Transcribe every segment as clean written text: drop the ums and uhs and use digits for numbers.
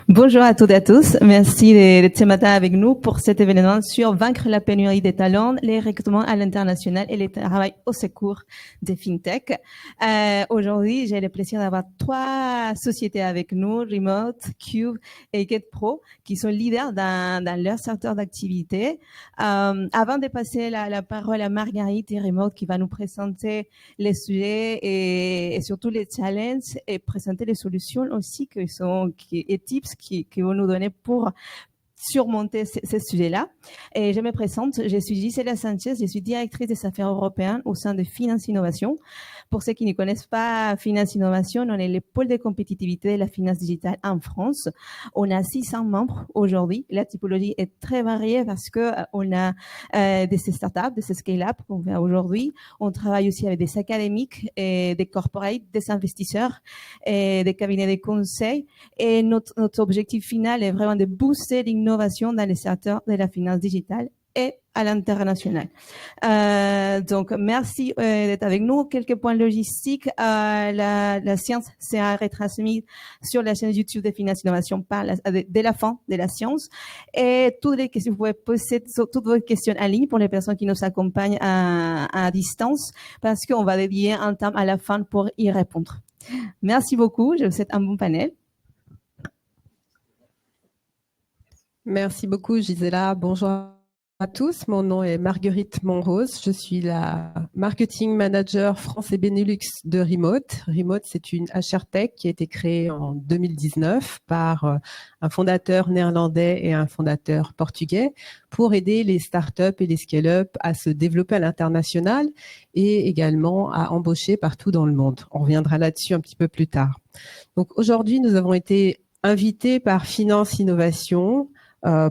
Bonjour à toutes et à tous. Merci d'être ce matin avec nous pour cet événement sur vaincre la pénurie des talents, les recrutements à l'international et le travail au secours des fintech. Aujourd'hui, j'ai le plaisir d'avoir 3 sociétés avec nous, Remote, Cube et GetPro, qui sont leaders dans leur secteur d'activité. Avant de passer la parole à Marguerite et Remote qui va nous présenter les sujets et surtout les challenges et présenter les solutions aussi et tips qui vont nous donner pour surmonter ces sujets-là. Et je me présente, je suis Gisela Sanchez, je suis directrice des affaires européennes au sein de Finance Innovation. Pour ceux qui ne connaissent pas Finance Innovation, on est le pôle de compétitivité de la finance digitale en France. On a 600 membres aujourd'hui. La typologie est très variée parce que on a des startups, des scale-up qu'on fait aujourd'hui. On travaille aussi avec des académiques, et des corporates, des investisseurs, et des cabinets de conseil. Et notre objectif final est vraiment de booster l'innovation dans les secteurs de la finance digitale et à l'international. Donc, merci d'être avec nous. Quelques points logistiques. La science sera retransmise sur la chaîne YouTube de Finance Innovation dès la fin de la science. Et toutes les questions, vous pouvez poser toutes vos questions en ligne pour les personnes qui nous accompagnent à distance, parce qu'on va dédier un temps à la fin pour y répondre. Merci beaucoup. Je vous souhaite un bon panel. Merci beaucoup, Gisela. Bonjour à tous. Mon nom est Marguerite Monrose. Je suis la marketing manager France et Benelux de Remote. Remote, c'est une HR Tech qui a été créée en 2019 par un fondateur néerlandais et un fondateur portugais pour aider les startups et les scale-up à se développer à l'international et également à embaucher partout dans le monde. On reviendra là-dessus un petit peu plus tard. Donc aujourd'hui, nous avons été invités par Finance Innovation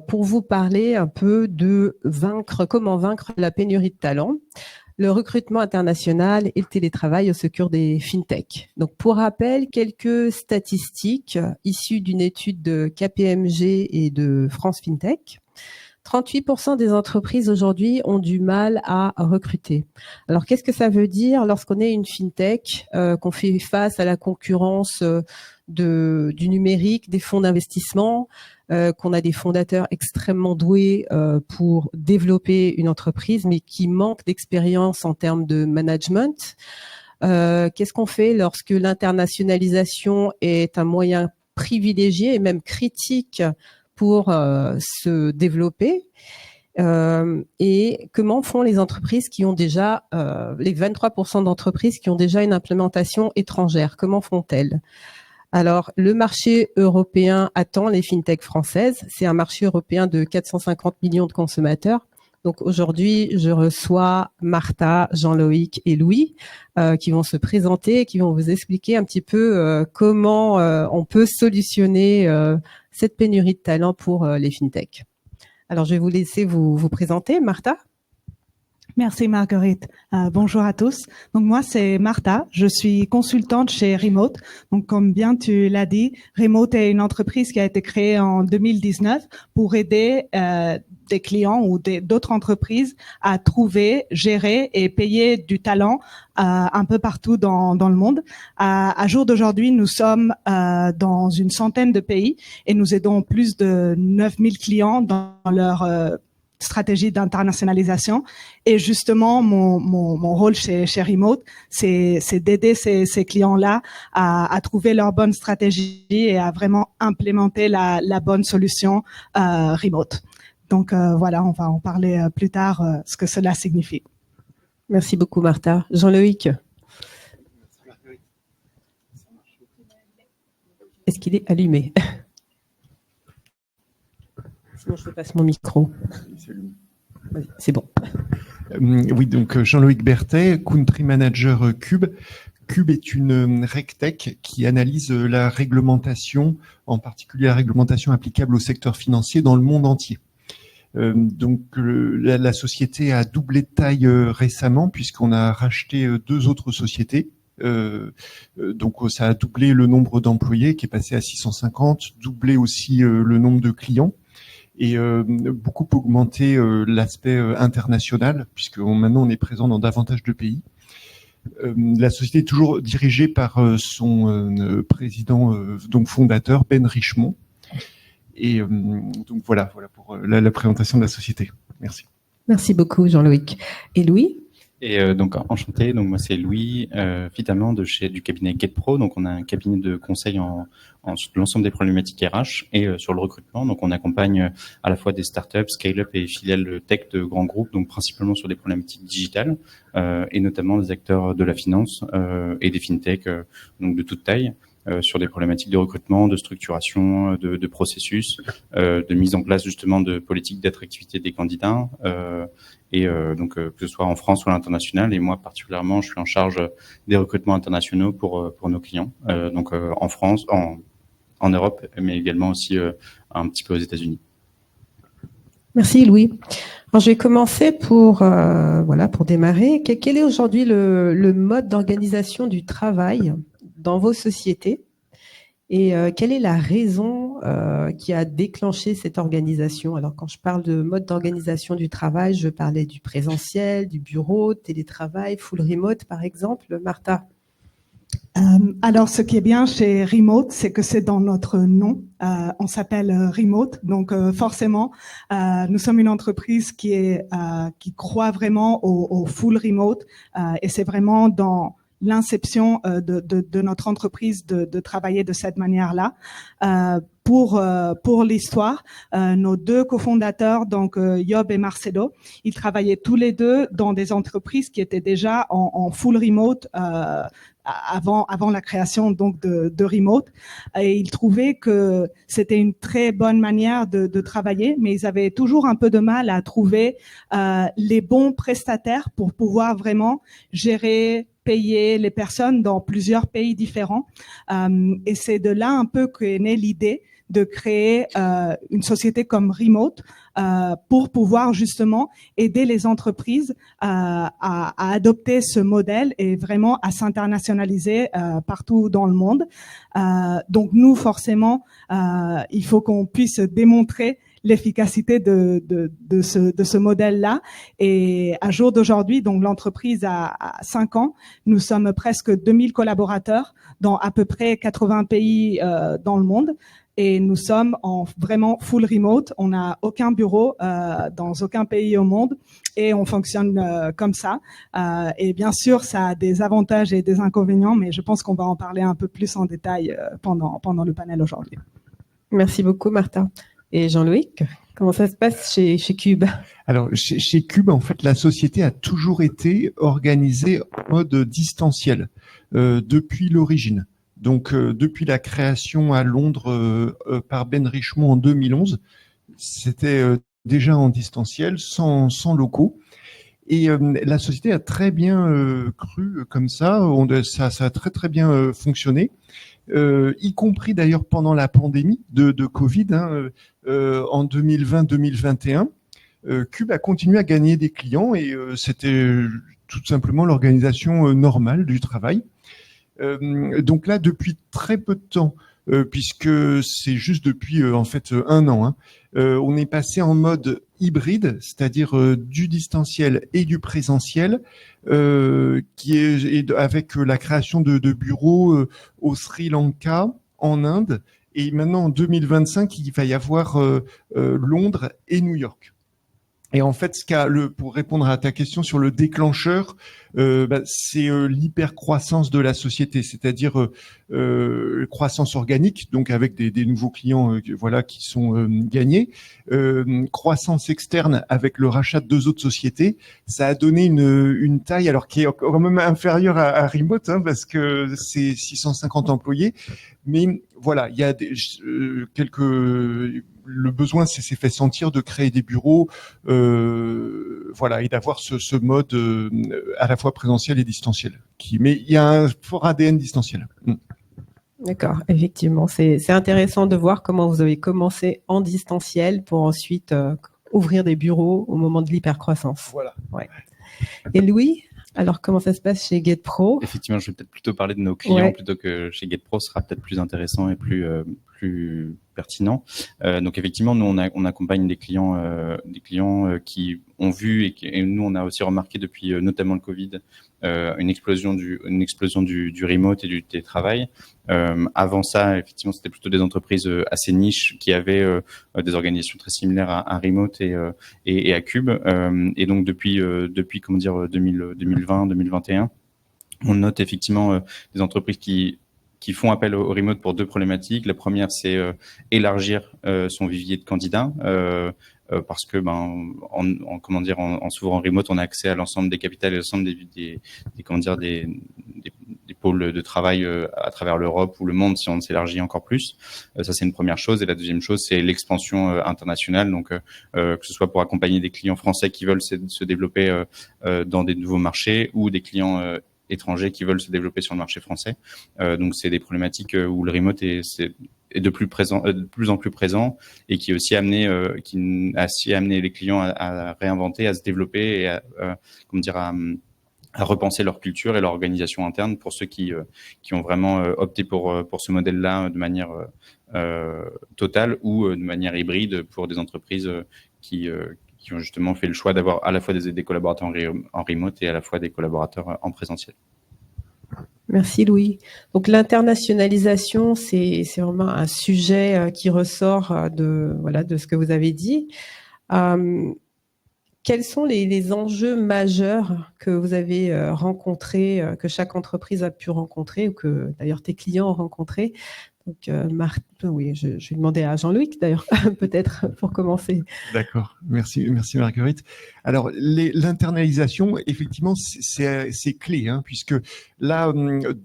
pour vous parler un peu de comment vaincre la pénurie de talents, le recrutement international et le télétravail au secours des fintech. Donc, pour rappel, quelques statistiques issues d'une étude de KPMG et de France FinTech. 38% des entreprises aujourd'hui ont du mal à recruter. Alors, qu'est-ce que ça veut dire lorsqu'on est une fintech, qu'on fait face à la concurrence du numérique, des fonds d'investissement, qu'on a des fondateurs extrêmement doués pour développer une entreprise, mais qui manquent d'expérience en termes de management. Qu'est-ce qu'on fait lorsque l'internationalisation est un moyen privilégié et même critique pour se développer? Et comment font les entreprises qui ont déjà, les 23% d'entreprises qui ont déjà une implémentation étrangère, comment font-elles? Alors, le marché européen attend les fintechs françaises. C'est un marché européen de 450 millions de consommateurs. Donc aujourd'hui, je reçois Martha, Jean-Loïc et Louis qui vont se présenter et qui vont vous expliquer un petit peu comment on peut solutionner cette pénurie de talent pour les fintechs. Alors, je vais vous laisser vous présenter. Martha? Merci Marguerite. Bonjour à tous. Donc moi c'est Martha, je suis consultante chez Remote. Donc comme bien tu l'as dit, Remote est une entreprise qui a été créée en 2019 pour aider des clients ou d'autres entreprises à trouver, gérer et payer du talent un peu partout dans le monde. À jour d'aujourd'hui, nous sommes dans une centaine de pays et nous aidons plus de 9000 clients dans leur stratégie d'internationalisation. Et justement, mon rôle chez Remote, c'est d'aider ces clients-là à trouver leur bonne stratégie et à vraiment implémenter la bonne solution Remote. Donc voilà, on va en parler plus tard, ce que cela signifie. Merci beaucoup, Martha. Jean-Loïc. Est-ce qu'il est allumé? Sinon, je passe mon micro. C'est bon. Oui, donc Jean-Loïc Berthet, Country Manager Cube. Cube est une RegTech qui analyse la réglementation, en particulier la réglementation applicable au secteur financier dans le monde entier. Donc la société a doublé de taille récemment puisqu'on a racheté 2 autres sociétés. Donc ça a doublé le nombre d'employés qui est passé à 650, doublé aussi le nombre de clients. Et beaucoup augmenter l'aspect international, puisque maintenant on est présent dans davantage de pays. La société est toujours dirigée par son président, donc fondateur, Ben Richemont. Et donc voilà pour la présentation de la société. Merci. Merci beaucoup, Jean-Loïc. Et Louis? Et donc enchanté, donc moi c'est Louis Fitaman du cabinet GetPro. Donc on a un cabinet de conseil sur l'ensemble des problématiques RH et sur le recrutement. Donc on accompagne à la fois des startups, scale-up et filiales tech de grands groupes, donc principalement sur des problématiques digitales et notamment des acteurs de la finance et des fintech, donc de toute taille. Sur des problématiques de recrutement, de structuration, de processus, de mise en place justement de politiques d'attractivité des candidats, donc que ce soit en France ou à l'international. Et moi particulièrement, je suis en charge des recrutements internationaux pour nos clients, donc en France, en Europe, mais également aussi un petit peu aux États-Unis. Merci Louis. Alors, je vais commencer pour démarrer. Quel est aujourd'hui le mode d'organisation du travail dans vos sociétés et quelle est la raison qui a déclenché cette organisation? Alors, quand je parle de mode d'organisation du travail, je parlais du présentiel, du bureau, télétravail, full remote, par exemple. Martha? Alors, ce qui est bien chez Remote, c'est que c'est dans notre nom. On s'appelle Remote, donc forcément, nous sommes une entreprise qui croit vraiment au full remote, et c'est vraiment dans l'inception de notre entreprise de travailler de cette manière-là. Pour l'histoire, nos deux cofondateurs, donc Yob et Marcelo, ils travaillaient tous les deux dans des entreprises qui étaient déjà en full remote avant la création donc de Remote, et ils trouvaient que c'était une très bonne manière de travailler, mais ils avaient toujours un peu de mal à trouver les bons prestataires pour pouvoir vraiment gérer, payer les personnes dans plusieurs pays différents. Et c'est de là un peu qu'est née l'idée de créer une société comme Remote pour pouvoir justement aider les entreprises à adopter ce modèle et vraiment à s'internationaliser partout dans le monde. Donc nous, forcément, il faut qu'on puisse démontrer l'efficacité de ce modèle-là. Et à jour d'aujourd'hui, donc l'entreprise a 5 ans, nous sommes presque 2000 collaborateurs dans à peu près 80 pays dans le monde. Et nous sommes en vraiment full remote. On n'a aucun bureau dans aucun pays au monde et on fonctionne comme ça. Et bien sûr, ça a des avantages et des inconvénients, mais je pense qu'on va en parler un peu plus en détail pendant le panel aujourd'hui. Merci beaucoup, Martha. Et Jean-Loïc, comment ça se passe chez Cube? Alors, chez Cube, en fait, la société a toujours été organisée en mode distanciel depuis l'origine. Donc, depuis la création à Londres par Ben Richmond en 2011, c'était déjà en distanciel, sans locaux. Et la société a très bien cru comme ça. Ça a très très bien fonctionné, y compris d'ailleurs pendant la pandémie de Covid en 2020-2021. Cube a continué à gagner des clients et c'était tout simplement l'organisation normale du travail. Donc là, depuis très peu de temps, puisque c'est juste depuis en fait 1 an, on est passé en mode hybride, c'est-à-dire du distanciel et du présentiel, qui est avec la création de bureaux au Sri Lanka, en Inde, et maintenant en 2025, il va y avoir Londres et New York. Et en fait, pour répondre à ta question sur le déclencheur, c'est l'hypercroissance de la société, c'est-à-dire croissance organique, donc avec des nouveaux clients, qui sont gagnés, croissance externe avec le rachat de 2 autres sociétés. Ça a donné une taille, alors qui est quand même inférieure à Remote, parce que c'est 650 employés, mais voilà, il y a le besoin s'est fait sentir de créer des bureaux, et d'avoir ce mode à la fois présentiel et distanciel. Mais il y a un fort ADN distanciel. D'accord, effectivement, c'est intéressant de voir comment vous avez commencé en distanciel pour ensuite ouvrir des bureaux au moment de l'hypercroissance. Voilà. Ouais. Et Louis, alors comment ça se passe chez GetPro? Effectivement, je vais peut-être plutôt parler de nos clients plutôt que chez GetPro, ce sera peut-être plus intéressant et plus pertinent. Donc effectivement, nous on accompagne des clients qui ont vu et nous on a aussi remarqué depuis notamment le Covid une explosion du remote et du télétravail. Avant ça, effectivement, c'était plutôt des entreprises assez niches qui avaient des organisations très similaires à Remote et à Cube. Et donc depuis 2020, 2021, on note effectivement des entreprises qui font appel au remote pour deux problématiques. La première, c'est élargir son vivier de candidats. Parce que en s'ouvrant en remote, on a accès à l'ensemble des capitales et l'ensemble des pôles de travail à travers l'Europe ou le monde si on s'élargit encore plus. Ça, c'est une première chose. Et la deuxième chose, c'est l'expansion internationale. Donc, que ce soit pour accompagner des clients français qui veulent se développer dans des nouveaux marchés ou des clients étrangers qui veulent se développer sur le marché français. Donc, c'est des problématiques où le remote est de plus en plus présent et qui aussi a amené les clients à réinventer, à se développer et à repenser leur culture et leur organisation interne pour ceux qui ont vraiment opté pour ce modèle-là de manière totale ou de manière hybride pour des entreprises qui ont justement fait le choix d'avoir à la fois des collaborateurs en remote et à la fois des collaborateurs en présentiel. Merci Louis. Donc l'internationalisation, c'est vraiment un sujet qui ressort de ce que vous avez dit. Quels sont les enjeux majeurs que vous avez rencontrés, que chaque entreprise a pu rencontrer ou que d'ailleurs tes clients ont rencontrés? Donc, oui, je vais demander à Jean-Luc, d'ailleurs, peut-être pour commencer. D'accord, merci Marguerite. Alors, l'internalisation, effectivement, c'est clé, hein, puisque là,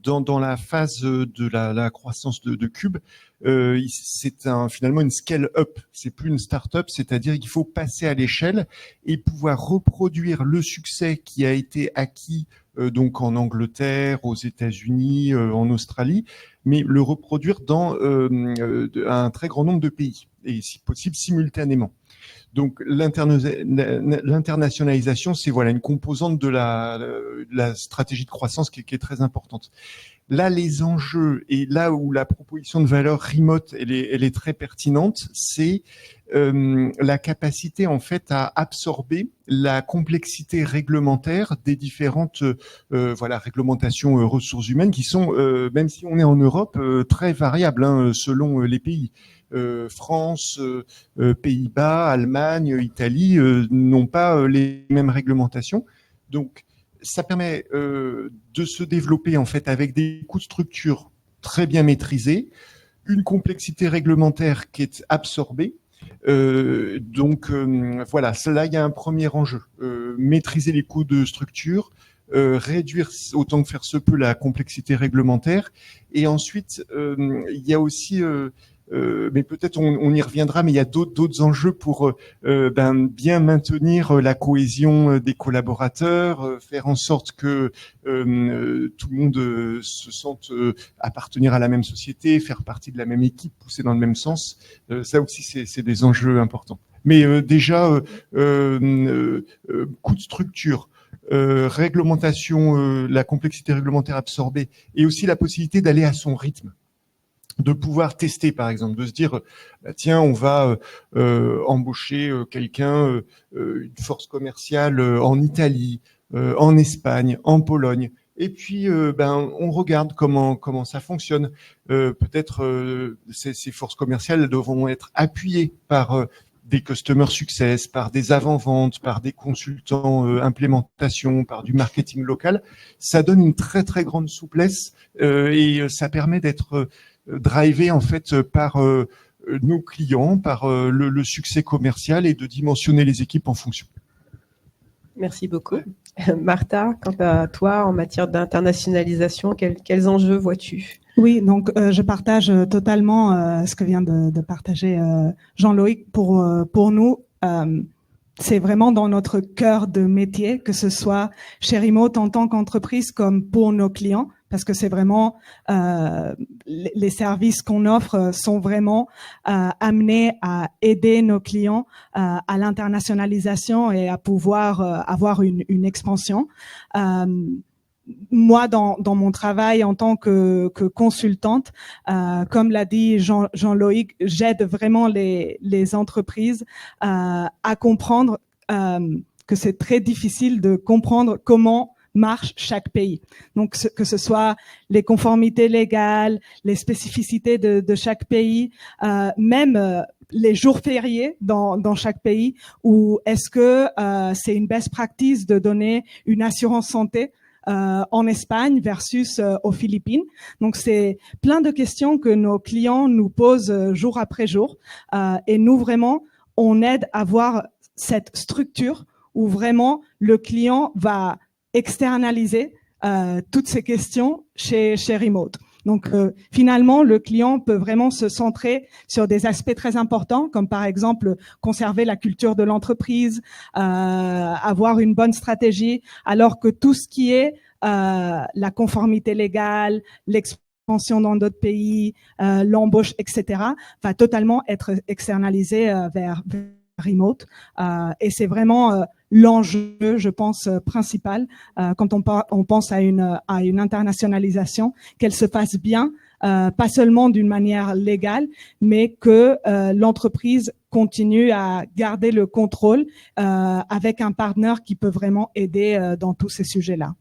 dans la phase de la croissance de Cube, c'est finalement une scale-up, c'est plus une start-up, c'est-à-dire qu'il faut passer à l'échelle et pouvoir reproduire le succès qui a été acquis donc en Angleterre, aux États-Unis, en Australie, mais le reproduire dans un très grand nombre de pays, et si possible simultanément. Donc l'internationalisation, c'est une composante de la stratégie de croissance qui est très importante. Là, les enjeux et là où la proposition de valeur remote, elle est très pertinente, c'est la capacité en fait à absorber la complexité réglementaire des différentes réglementations ressources humaines qui sont, même si on est en Europe, très variables selon les pays. France, Pays-Bas, Allemagne, Italie n'ont pas les mêmes réglementations. Donc, ça permet de se développer en fait avec des coûts de structure très bien maîtrisés, une complexité réglementaire qui est absorbée. Voilà, là il y a un premier enjeu, maîtriser les coûts de structure, réduire autant que faire se peut la complexité réglementaire, et ensuite il y a aussi mais peut-être on y reviendra, mais il y a d'autres enjeux pour bien maintenir la cohésion des collaborateurs, faire en sorte que tout le monde se sente appartenir à la même société, faire partie de la même équipe, pousser dans le même sens. Ça aussi, c'est des enjeux importants. Mais déjà, coût de structure, réglementation, la complexité réglementaire absorbée, et aussi la possibilité d'aller à son rythme, de pouvoir tester, par exemple, de se dire, tiens, on va embaucher quelqu'un, une force commerciale en Italie, en Espagne, en Pologne, et puis on regarde comment ça fonctionne. Peut-être ces forces commerciales devront être appuyées par des customer success, par des avant-ventes, par des consultants implémentation, par du marketing local. Ça donne une très très grande souplesse et ça permet d'être drivé en fait par nos clients, par le succès commercial, et de dimensionner les équipes en fonction. Merci beaucoup. Martha, quant à toi, en matière d'internationalisation, quels enjeux vois-tu? Oui, donc je partage totalement ce que vient de partager Jean-Loïc. Pour nous, c'est vraiment dans notre cœur de métier, que ce soit chez Remote en tant qu'entreprise comme pour nos clients, parce que c'est vraiment les services qu'on offre sont vraiment amenés à aider nos clients à l'internationalisation et à pouvoir avoir une expansion. moi, dans mon travail en tant que consultante, comme l'a dit Jean-Loïc, j'aide vraiment les entreprises à comprendre que c'est très difficile de comprendre comment marche chaque pays. Donc, que ce soit les conformités légales, les spécificités de chaque pays, même les jours fériés dans chaque pays, ou est-ce que c'est une best practice de donner une assurance santé en Espagne versus aux Philippines. Donc, c'est plein de questions que nos clients nous posent jour après jour. Et nous, vraiment, on aide à voir cette structure où vraiment le client va externaliser toutes ces questions chez Remote. Donc, finalement, le client peut vraiment se centrer sur des aspects très importants, comme par exemple conserver la culture de l'entreprise, avoir une bonne stratégie, alors que tout ce qui est la conformité légale, l'expansion dans d'autres pays, l'embauche, etc., va totalement être externalisé vers Remote. Et c'est vraiment l'enjeu, je pense, principal quand on pense à une internationalisation, qu'elle se fasse bien, pas seulement d'une manière légale, mais que l'entreprise continue à garder le contrôle avec un partenaire qui peut vraiment aider dans tous ces sujets-là.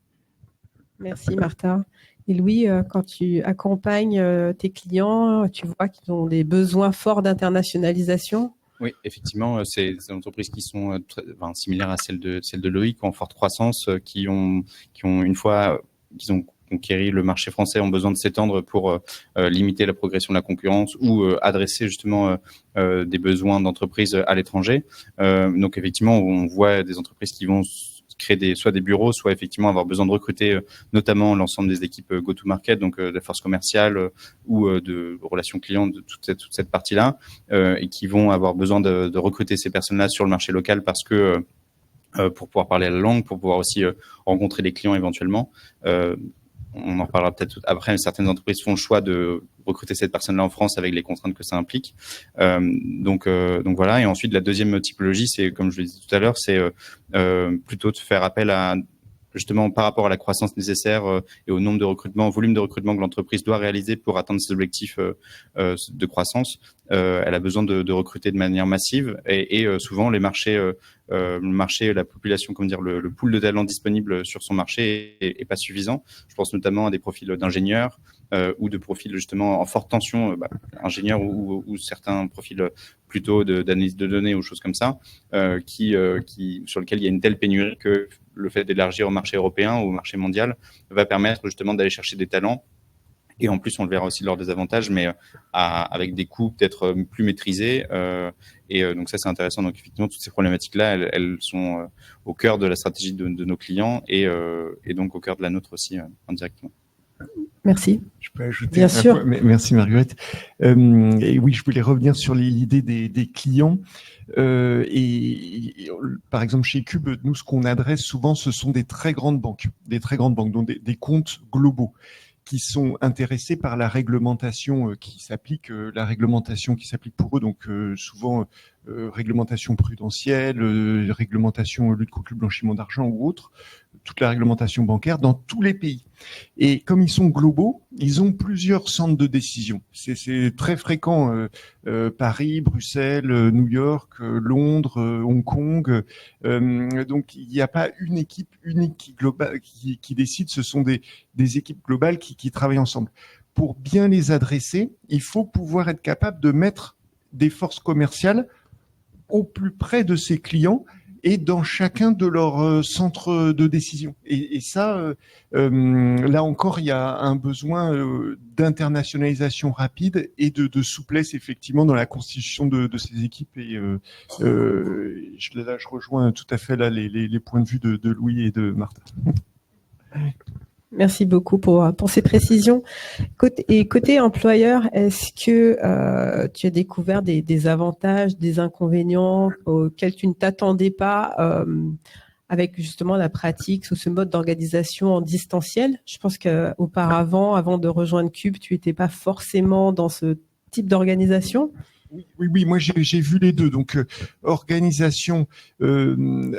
Merci Martha. Et Louis, quand tu accompagnes tes clients, tu vois qu'ils ont des besoins forts d'internationalisation? Oui, effectivement, c'est des entreprises qui sont similaires à celles de Loïc, en forte croissance, qui ont une fois qu'ils ont conquéri le marché français, ont besoin de s'étendre pour limiter la progression de la concurrence ou adresser justement des besoins d'entreprises à l'étranger. Donc effectivement, on voit des entreprises qui vont créer soit des bureaux, soit effectivement avoir besoin de recruter notamment l'ensemble des équipes go-to-market, donc de force commerciale ou de relations clients, de toute cette partie-là, et qui vont avoir besoin de recruter ces personnes-là sur le marché local parce que pour pouvoir parler la langue, pour pouvoir aussi rencontrer des clients éventuellement. On en reparlera peut-être après, mais certaines entreprises font le choix de recruter cette personne-là en France avec les contraintes que ça implique. Donc voilà. Et ensuite, la deuxième typologie, c'est, comme je le disais tout à l'heure, c'est plutôt de faire appel à, justement, par rapport à la croissance nécessaire et au nombre de recrutements, au volume de recrutement que l'entreprise doit réaliser pour atteindre ses objectifs de croissance. Elle a besoin de recruter de manière massive et souvent le marché, la population, comment dire, le pool de talents disponible sur son marché est pas suffisant. Je pense notamment à des profils d'ingénieurs ou de profils justement en forte tension, ingénieurs ou certains profils plutôt d'analyse de données ou choses comme ça, sur lesquels il y a une telle pénurie que le fait d'élargir au marché européen ou au marché mondial va permettre justement d'aller chercher des talents. Et en plus, on le verra aussi lors des avantages, mais avec des coûts peut-être plus maîtrisés. Donc ça, c'est intéressant. Donc effectivement, toutes ces problématiques-là, elles sont au cœur de la stratégie de nos clients et donc au cœur de la nôtre aussi indirectement. Merci. Je peux ajouter Bien sûr. Merci Marguerite. Et oui, je voulais revenir sur l'idée des clients. Et par exemple, chez Cube, nous, ce qu'on adresse souvent, ce sont des très grandes banques, donc des comptes globaux qui sont intéressés par la réglementation qui s'applique, pour eux, donc souvent réglementation prudentielle, réglementation lutte contre le blanchiment d'argent ou autre, toute la réglementation bancaire dans tous les pays. Et comme ils sont globaux, ils ont plusieurs centres de décision. C'est très fréquent, Paris, Bruxelles, New York, Londres, Hong Kong. Donc il n'y a pas une équipe unique qui décide, ce sont des équipes globales qui travaillent ensemble. Pour bien les adresser, il faut pouvoir être capable de mettre des forces commerciales au plus près de ses clients et dans chacun de leurs centres de décision. Et ça, là encore, il y a un besoin d'internationalisation rapide et de souplesse, effectivement, dans la constitution de ces équipes. Et je rejoins tout à fait là les points de vue de Louis et de Martha. Merci beaucoup pour ces précisions. Côté employeur, est-ce que tu as découvert des avantages, des inconvénients auxquels tu ne t'attendais pas avec justement la pratique sous ce mode d'organisation en distanciel? Je pense qu'auparavant, avant de rejoindre Cube, tu n'étais pas forcément dans ce type d'organisation. Oui, moi j'ai vu les deux. Donc organisation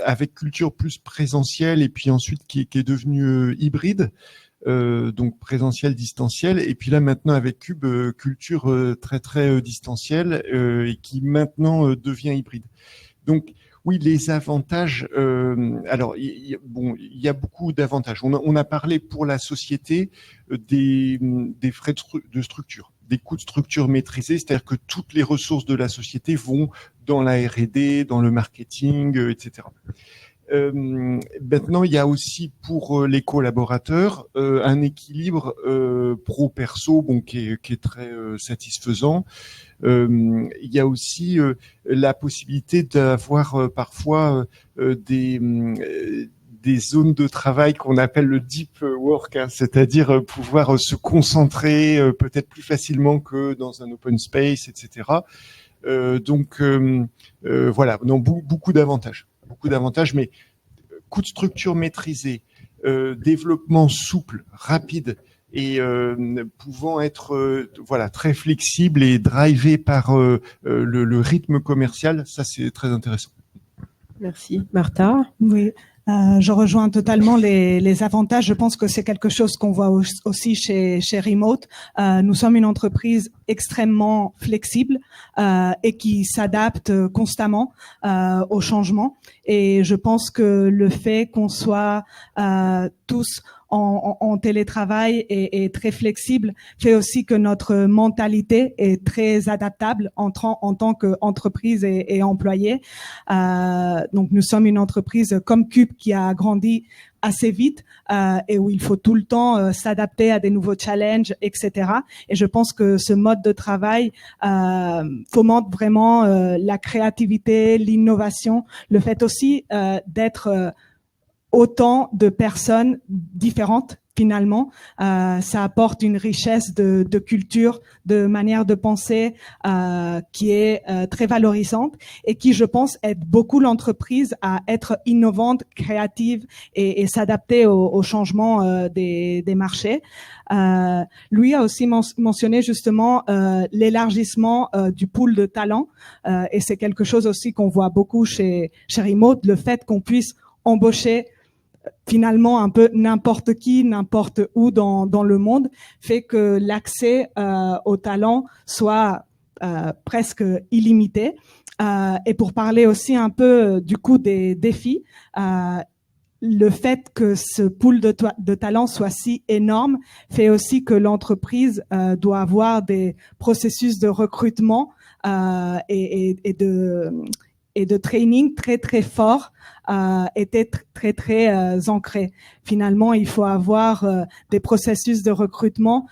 avec culture plus présentielle et puis ensuite qui est devenue hybride, donc présentiel, distanciel. Et puis là maintenant avec Cube, culture très distancielle et qui maintenant devient hybride. Donc oui, les avantages. Alors, il y a beaucoup d'avantages. On a parlé pour la société des frais de structure, des coûts de structure maîtrisés, c'est-à-dire que toutes les ressources de la société vont dans la R&D, dans le marketing, etc. Maintenant, il y a aussi pour les collaborateurs un équilibre pro-perso qui est très satisfaisant. Il y a aussi la possibilité d'avoir parfois des zones de travail qu'on appelle le deep work, hein, c'est-à-dire pouvoir se concentrer peut-être plus facilement que dans un open space, etc. Voilà, non, beaucoup d'avantages. Mais coût de structure maîtrisé, développement souple, rapide et pouvant être très flexible et drivé par le rythme commercial, ça c'est très intéressant. Merci. Martha? Oui, je rejoins totalement les avantages. Je pense que c'est quelque chose qu'on voit aussi chez Remote. Nous sommes une entreprise extrêmement flexible et qui s'adapte constamment aux changements. Et je pense que le fait qu'on soit tous en télétravail et très flexible fait aussi que notre mentalité est très adaptable en tant qu'entreprise et employé. Donc nous sommes une entreprise comme Cube qui a grandi assez vite et où il faut tout le temps s'adapter à des nouveaux challenges, etc. Et je pense que ce mode de travail fomente vraiment la créativité, l'innovation, le fait aussi d'être autant de personnes différentes. Finalement, ça apporte une richesse de culture, de manière de penser qui est très valorisante et qui, je pense, aide beaucoup l'entreprise à être innovante, créative et s'adapter aux changements des marchés. Lui a aussi mentionné justement l'élargissement du pool de talents et c'est quelque chose aussi qu'on voit beaucoup chez Remote, le fait qu'on puisse embaucher finalement un peu n'importe qui, n'importe où dans le monde, fait que l'accès aux talents soit presque illimité. Et pour parler aussi un peu du coup des défis, le fait que ce pool de talents soit si énorme fait aussi que l'entreprise doit avoir des processus de recrutement et de training très fort était très ancré. Finalement, il faut avoir des processus de recrutement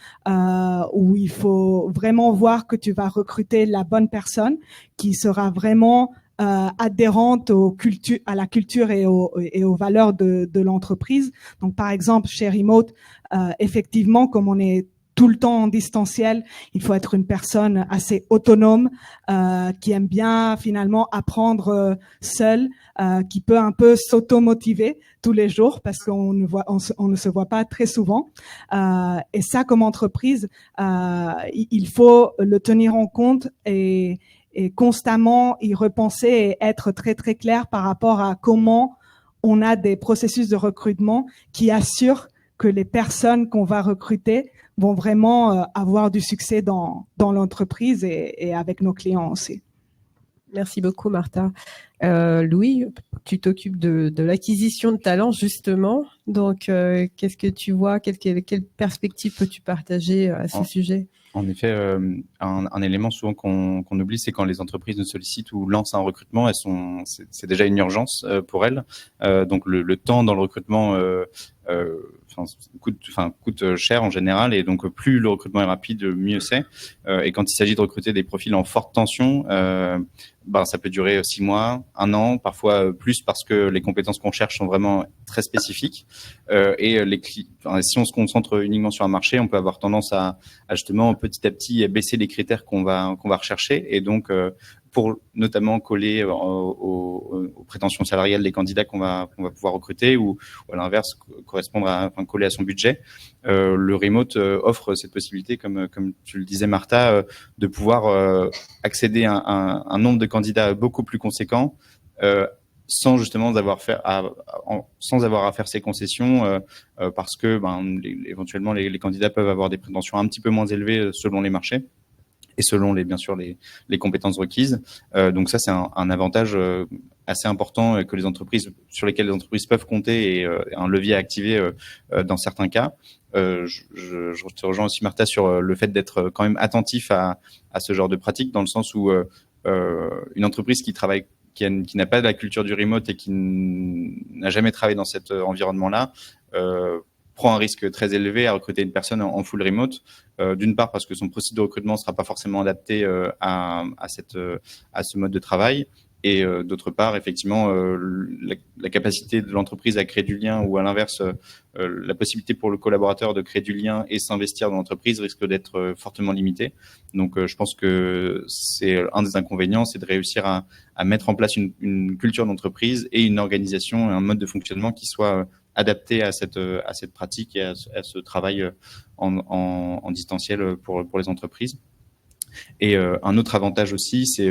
où il faut vraiment voir que tu vas recruter la bonne personne qui sera vraiment adhérente à la culture et aux valeurs de l'entreprise. Donc, par exemple, chez Remote, effectivement, comme on est tout le temps en distanciel, il faut être une personne assez autonome, qui aime bien finalement apprendre seule, qui peut un peu s'automotiver tous les jours parce qu'on ne se voit pas très souvent. Et ça, comme entreprise, il faut le tenir en compte et constamment y repenser et être très clair par rapport à comment on a des processus de recrutement qui assurent que les personnes qu'on va recruter vont vraiment avoir du succès dans l'entreprise et avec nos clients aussi. Merci beaucoup, Martha. Louis, tu t'occupes de l'acquisition de talents, justement. Donc, qu'est-ce que tu vois? Quelle perspective peux-tu partager à ce sujet? En effet, un élément souvent qu'on oublie, c'est quand les entreprises nous sollicitent ou lancent un recrutement, c'est déjà une urgence pour elles. Donc le temps dans le recrutement coûte cher en général, et donc plus le recrutement est rapide, mieux c'est. Et quand il s'agit de recruter des profils en forte tension, ça peut durer 6 mois, 1 an, parfois plus, parce que les compétences qu'on cherche sont vraiment très spécifiques. Et si on se concentre uniquement sur un marché, on peut avoir tendance à justement petit à petit baisser les critères qu'on va rechercher, et donc pour notamment coller aux prétentions salariales des candidats qu'on va pouvoir recruter ou à l'inverse coller à son budget. Le remote offre cette possibilité, comme tu le disais Martha, de pouvoir accéder à un nombre de candidats beaucoup plus conséquent sans justement sans avoir à faire ces concessions parce que éventuellement les candidats peuvent avoir des prétentions un petit peu moins élevées selon les marchés et selon bien sûr les compétences requises. Donc ça c'est un avantage assez important sur lesquels les entreprises peuvent compter et un levier à activer dans certains cas. Je te rejoins aussi Martha sur le fait d'être quand même attentif à ce genre de pratique, dans le sens où une entreprise qui n'a pas de la culture du remote et qui n'a jamais travaillé dans cet environnement-là prend un risque très élevé à recruter une personne en full remote. D'une part parce que son processus de recrutement ne sera pas forcément adapté à ce mode de travail. Et d'autre part, effectivement, la capacité de l'entreprise à créer du lien ou à l'inverse, la possibilité pour le collaborateur de créer du lien et s'investir dans l'entreprise risque d'être fortement limitée. Donc, je pense que c'est un des inconvénients, c'est de réussir à mettre en place une culture d'entreprise et une organisation et un mode de fonctionnement qui soit adapté à cette pratique et à ce travail en distanciel pour les entreprises. Et un autre avantage aussi, c'est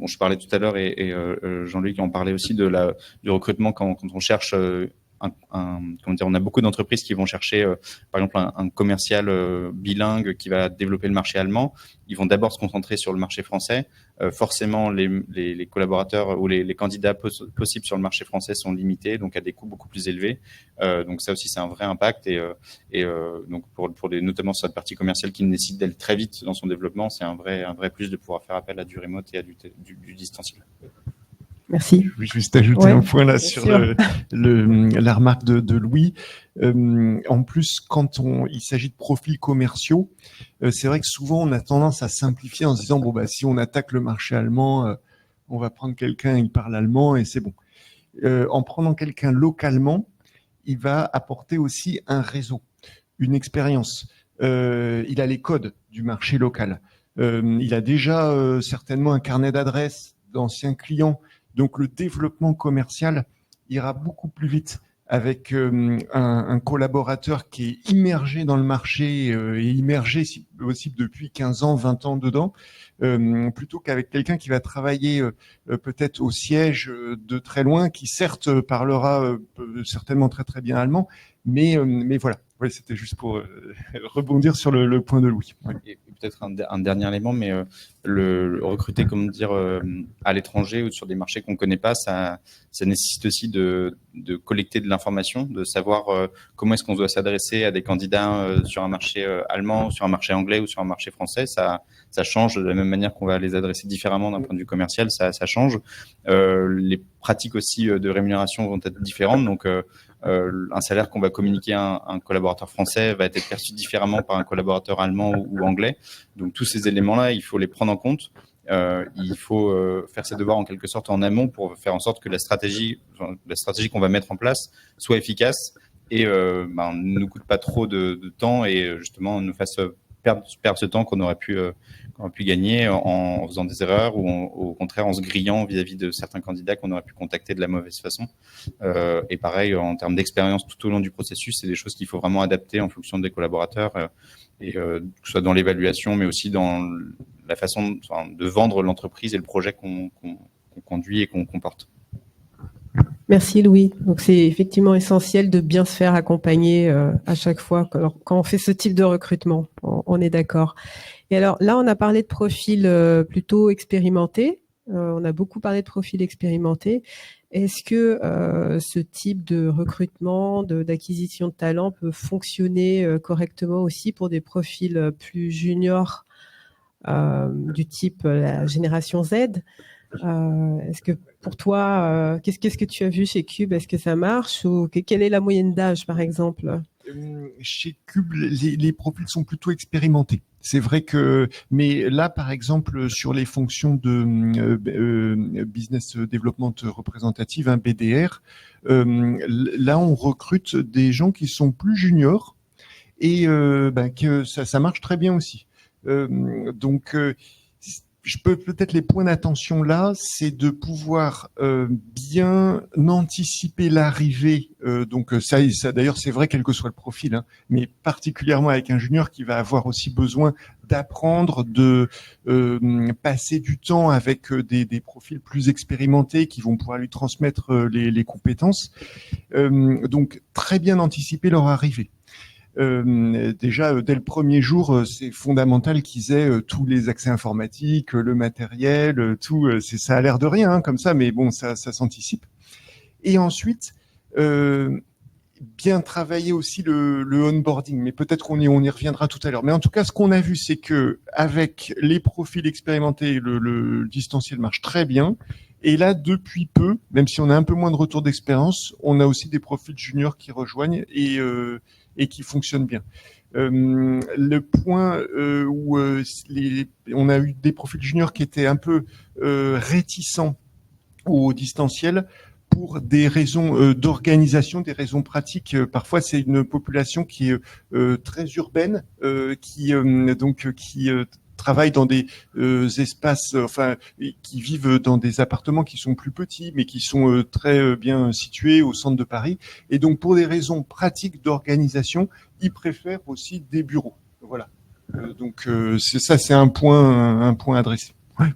je parlais tout à l'heure et Jean-Luc en parlait aussi du recrutement quand on cherche on a beaucoup d'entreprises qui vont chercher par exemple un commercial bilingue qui va développer le marché allemand. Ils vont d'abord se concentrer sur le marché français. Forcément, les collaborateurs ou les candidats possibles sur le marché français sont limités, donc à des coûts beaucoup plus élevés. Donc ça aussi, c'est un vrai impact. Et donc notamment sur cette partie commerciale qui nécessite d'aller très vite dans son développement, c'est un vrai plus de pouvoir faire appel à du remote et à du distanciel. Merci. Je vais juste ajouter un point là sur la remarque de Louis. En plus, quand il s'agit de profils commerciaux, c'est vrai que souvent on a tendance à simplifier en se disant si on attaque le marché allemand, on va prendre quelqu'un, il parle allemand et c'est bon. En prenant quelqu'un localement, il va apporter aussi un réseau, une expérience. Il a les codes du marché local. Il a déjà certainement un carnet d'adresses d'anciens clients. Donc, le développement commercial ira beaucoup plus vite avec un collaborateur qui est immergé dans le marché et immergé, si possible, depuis 15 ans, 20 ans dedans, plutôt qu'avec quelqu'un qui va travailler peut-être au siège de très loin, qui certes parlera certainement très très bien allemand, mais voilà. Ouais, c'était juste pour rebondir sur le point de Louis. Ouais. Et peut-être un dernier élément, mais le recruter, à l'étranger ou sur des marchés qu'on ne connaît pas, ça nécessite aussi de collecter de l'information, de savoir comment est-ce qu'on doit s'adresser à des candidats sur un marché allemand, sur un marché anglais ou sur un marché français. Ça change de la même manière qu'on va les adresser différemment d'un point de vue commercial. Ça change. Les pratiques aussi de rémunération vont être différentes. Donc, un salaire qu'on va communiquer à un collaborateur français va être perçu différemment par un collaborateur allemand ou anglais. Donc tous ces éléments-là, il faut les prendre en compte. Il faut faire ses devoirs en quelque sorte en amont pour faire en sorte que la stratégie qu'on va mettre en place soit efficace et ne nous coûte pas trop de temps et justement nous fasse perdre ce temps qu'on aurait pu gagner en faisant des erreurs ou au contraire en se grillant vis-à-vis de certains candidats qu'on aurait pu contacter de la mauvaise façon. Et pareil, en termes d'expérience tout au long du processus, c'est des choses qu'il faut vraiment adapter en fonction des collaborateurs, que ce soit dans l'évaluation, mais aussi dans la façon de vendre l'entreprise et le projet qu'on conduit et qu'on porte. Merci Louis. Donc c'est effectivement essentiel de bien se faire accompagner à chaque fois quand on fait ce type de recrutement. On est d'accord. Et alors là, on a parlé de profils plutôt expérimentés. On a beaucoup parlé de profils expérimentés. Est-ce que ce type de recrutement, d'acquisition de talent peut fonctionner correctement aussi pour des profils plus juniors du type la génération Z? Est-ce que pour toi, qu'est-ce que tu as vu chez Cube? Est-ce que ça marche ou quelle est la moyenne d'âge, par exemple? Chez Cube, les profils sont plutôt expérimentés. C'est vrai que, mais là, par exemple, sur les fonctions de business development représentative, un BDR, là, on recrute des gens qui sont plus juniors et que ça marche très bien aussi. Donc, je peux peut-être les points d'attention là, c'est de pouvoir bien anticiper l'arrivée. Donc ça d'ailleurs c'est vrai quel que soit le profil, hein, mais particulièrement avec un junior qui va avoir aussi besoin d'apprendre, de passer du temps avec des profils plus expérimentés qui vont pouvoir lui transmettre les compétences. Donc très bien anticiper leur arrivée. Déjà dès le premier jour, c'est fondamental qu'ils aient tous les accès informatiques, le matériel, tout. Ça a l'air de rien hein, comme ça, mais bon, ça s'anticipe. Et ensuite, bien travailler aussi le onboarding, mais peut-être qu'on y reviendra tout à l'heure. Mais en tout cas, ce qu'on a vu, c'est que avec les profils expérimentés, le distanciel marche très bien. Et là, depuis peu, même si on a un peu moins de retour d'expérience, on a aussi des profils juniors qui rejoignent et qui fonctionnent bien. Le point où on a eu des profils juniors qui étaient un peu réticents au distanciel pour des raisons d'organisation, des raisons pratiques. Parfois, c'est une population qui est très urbaine, qui travaillent dans des espaces, qui vivent dans des appartements qui sont plus petits, mais qui sont très bien situés au centre de Paris. Et donc, pour des raisons pratiques d'organisation, ils préfèrent aussi des bureaux. Voilà. C'est un point adressé. Ouais.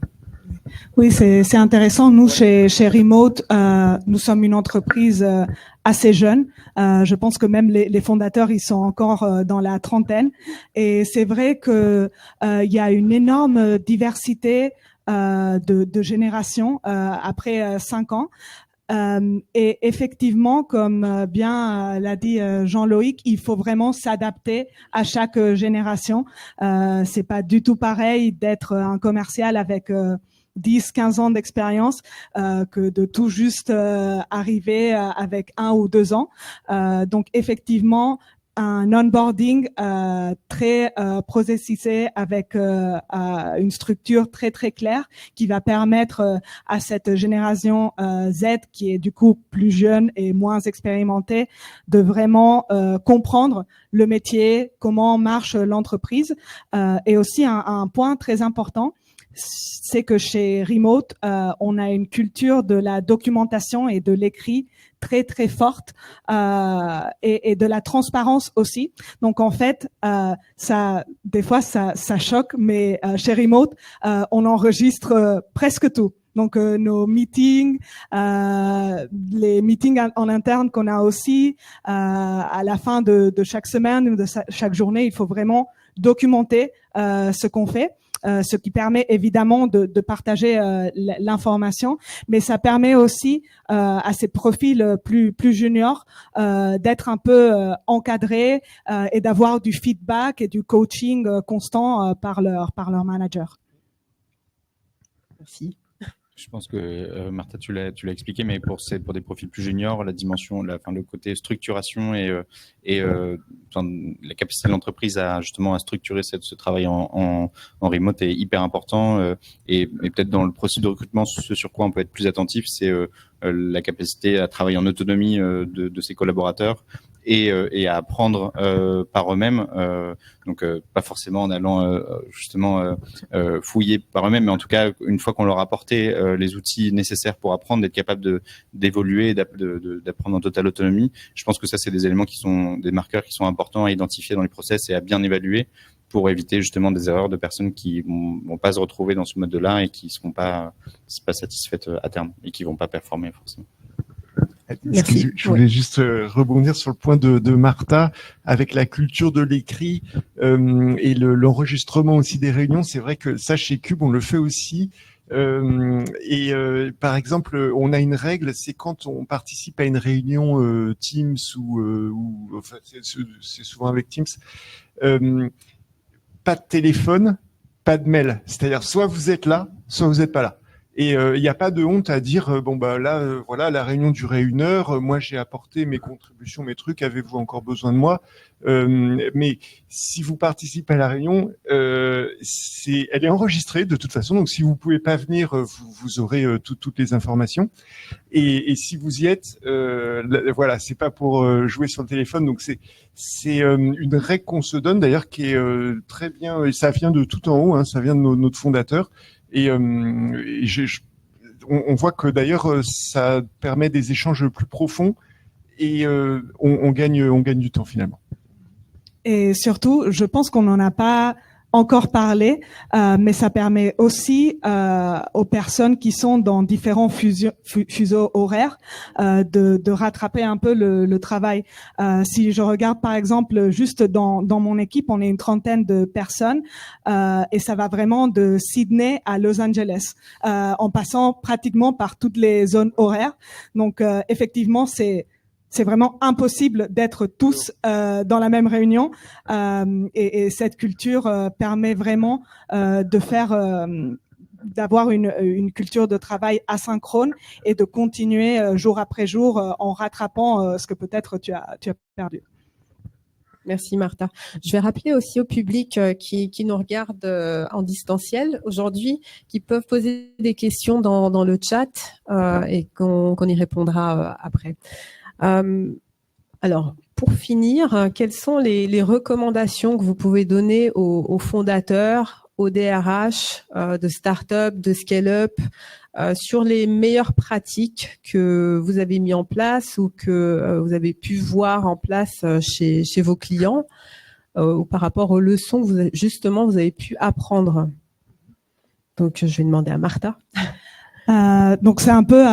Oui, c'est intéressant. Nous, chez Remote, nous sommes une entreprise assez jeune. Je pense que même les fondateurs, ils sont encore dans la trentaine. Et c'est vrai que il y a une énorme diversité de générations après 5 ans. Et effectivement, comme bien l'a dit Jean-Loïc, il faut vraiment s'adapter à chaque génération. C'est pas du tout pareil d'être un commercial avec 10-15 ans d'expérience que de tout juste arriver avec 1 ou 2 ans. Donc effectivement, un onboarding très processisé avec une structure très très claire qui va permettre à cette génération Z qui est du coup plus jeune et moins expérimentée de vraiment comprendre le métier, comment marche l'entreprise. Et aussi un point très important, c'est que chez Remote, on a une culture de la documentation et de l'écrit très très forte et de la transparence aussi. Donc en fait, des fois ça choque, mais chez Remote, on enregistre presque tout. Donc nos meetings, les meetings en interne qu'on a aussi à la fin de chaque semaine ou de chaque journée, il faut vraiment documenter ce qu'on fait. Ce qui permet évidemment de partager l'information, mais ça permet aussi à ces profils plus juniors d'être un peu encadrés et d'avoir du feedback et du coaching constant par leur manager. Merci. Je pense que Martha, tu l'as expliqué, mais pour des profils plus juniors, la dimension, le côté structuration et la capacité de l'entreprise à justement à structurer ce travail en remote est hyper important. Et peut-être dans le processus de recrutement, ce sur quoi on peut être plus attentif, c'est la capacité à travailler en autonomie de ses collaborateurs et à apprendre par eux-mêmes. Donc pas forcément en allant justement fouiller par eux-mêmes, mais en tout cas une fois qu'on leur a apporté les outils nécessaires pour apprendre, d'être capable d'évoluer, d'apprendre en totale autonomie. Je pense que ça, c'est des éléments qui sont des marqueurs qui sont importants à identifier dans les process et à bien évaluer pour éviter justement des erreurs de personnes qui vont pas se retrouver dans ce mode-là et qui seront pas satisfaites à terme et qui vont pas performer forcément. Merci. Je voulais juste rebondir sur le point de Martha avec la culture de l'écrit et l'enregistrement aussi des réunions. C'est vrai que ça, chez Cube, on le fait aussi. Par exemple, on a une règle, c'est quand on participe à une réunion Teams ou enfin, c'est souvent avec Teams, pas de téléphone, pas de mail. C'est-à-dire soit vous êtes là, soit vous n'êtes pas là. Et il n'y a pas de honte à dire voilà, la réunion durait 1 heure, moi j'ai apporté mes contributions, mes trucs, avez-vous encore besoin de moi? Mais si vous participez à la réunion, elle est enregistrée de toute façon, donc si vous pouvez pas venir, vous aurez toutes les informations. Et si vous y êtes, voilà, c'est pas pour jouer sur le téléphone, donc c'est une règle qu'on se donne d'ailleurs qui est très bien, et ça vient de tout en haut, hein, ça vient de notre fondateur. Et on voit que d'ailleurs ça permet des échanges plus profonds et on gagne du temps finalement. Et surtout, je pense qu'on n'en a pas encore parlé, mais ça permet aussi aux personnes qui sont dans différents fuseaux horaires de rattraper un peu le travail. Si je regarde par exemple juste dans mon équipe, on est une trentaine de personnes et ça va vraiment de Sydney à Los Angeles, en passant pratiquement par toutes les zones horaires. Donc effectivement, c'est vraiment impossible d'être tous dans la même réunion et cette culture permet vraiment de faire d'avoir une culture de travail asynchrone et de continuer jour après jour en rattrapant ce que peut-être tu as perdu. Merci Martha. Je vais rappeler aussi au public qui nous regarde en distanciel aujourd'hui, qui peuvent poser des questions dans le chat et qu'on y répondra après. Alors, pour finir, quelles sont les recommandations que vous pouvez donner aux fondateurs, aux DRH de start-up, de scale-up, sur les meilleures pratiques que vous avez mis en place ou que vous avez pu voir en place chez vos clients ou par rapport aux leçons que vous avez pu apprendre? Donc, je vais demander à Martha. Donc c'est un peu,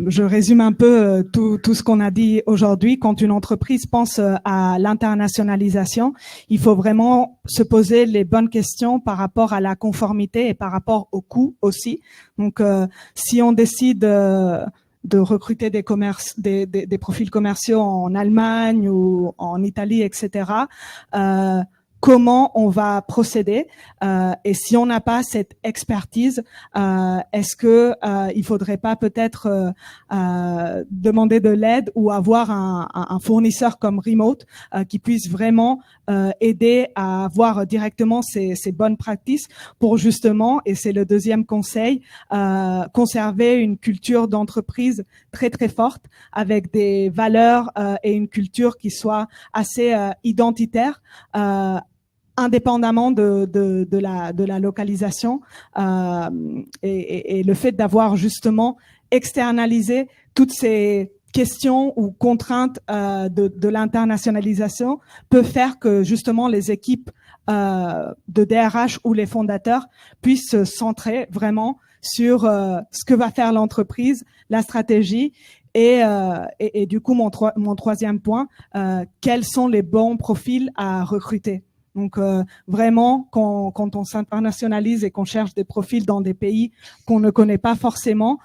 je résume un peu tout ce qu'on a dit aujourd'hui. Quand une entreprise pense à l'internationalisation, il faut vraiment se poser les bonnes questions par rapport à la conformité et par rapport au coût aussi. Donc si on décide de recruter des profils commerciaux en Allemagne ou en Italie, etc., comment on va procéder et si on n'a pas cette expertise, est-ce que il faudrait pas peut-être demander de l'aide ou avoir un fournisseur comme Remote qui puisse vraiment aider à avoir directement ces bonnes pratiques pour justement, et c'est le deuxième conseil, conserver une culture d'entreprise très très forte avec des valeurs et une culture qui soit assez identitaire, indépendamment de la localisation et le fait d'avoir justement externalisé toutes ces questions ou contraintes de l'internationalisation peut faire que justement les équipes de DRH ou les fondateurs puissent se centrer vraiment sur ce que va faire l'entreprise, la stratégie et du coup mon troisième point, quels sont les bons profils à recruter. Donc vraiment, quand on s'internationalise et qu'on cherche des profils dans des pays qu'on ne connaît pas forcément,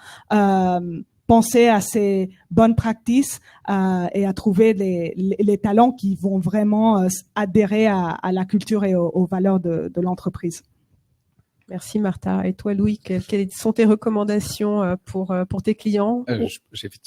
penser à ces bonnes pratiques et à trouver les talents qui vont vraiment adhérer à la culture et aux valeurs de l'entreprise. Merci Martha. Et toi Louis, quelles sont tes recommandations pour tes clients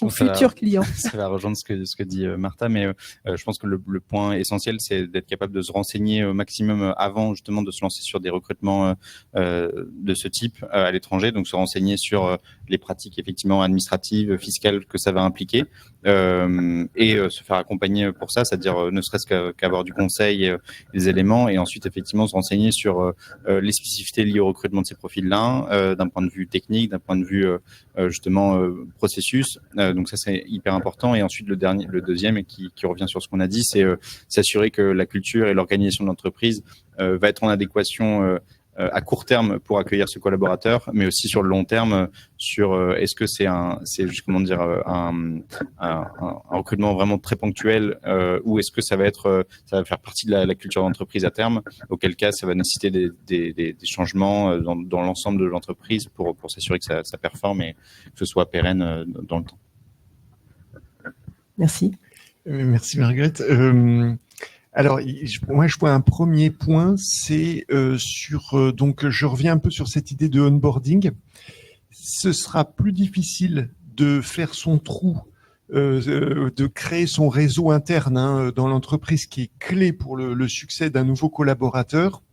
ou futurs clients? Ça va rejoindre ce que dit Martha, mais je pense que le point essentiel, c'est d'être capable de se renseigner au maximum avant justement de se lancer sur des recrutements de ce type à l'étranger. Donc se renseigner sur les pratiques effectivement administratives, fiscales que ça va impliquer et se faire accompagner pour ça, c'est-à-dire ne serait-ce qu'avoir du conseil, des éléments, et ensuite effectivement se renseigner sur les spécificités liées au recrutement de ces profils-là, d'un point de vue technique, d'un point de vue justement processus. Donc ça c'est hyper important. Et ensuite le deuxième et qui revient sur ce qu'on a dit, c'est s'assurer que la culture et l'organisation de l'entreprise va être en adéquation à court terme pour accueillir ce collaborateur, mais aussi sur le long terme sur est-ce que c'est un recrutement vraiment très ponctuel ou est-ce que ça va faire partie de la culture d'entreprise à terme, auquel cas ça va nécessiter des changements dans l'ensemble de l'entreprise pour s'assurer que ça performe et que ce soit pérenne dans le temps. Merci. Merci Marguerite. Alors, moi, je vois un premier point, c'est donc je reviens un peu sur cette idée de onboarding. Ce sera plus difficile de faire son trou, de créer son réseau interne dans l'entreprise qui est clé pour le succès d'un nouveau collaborateur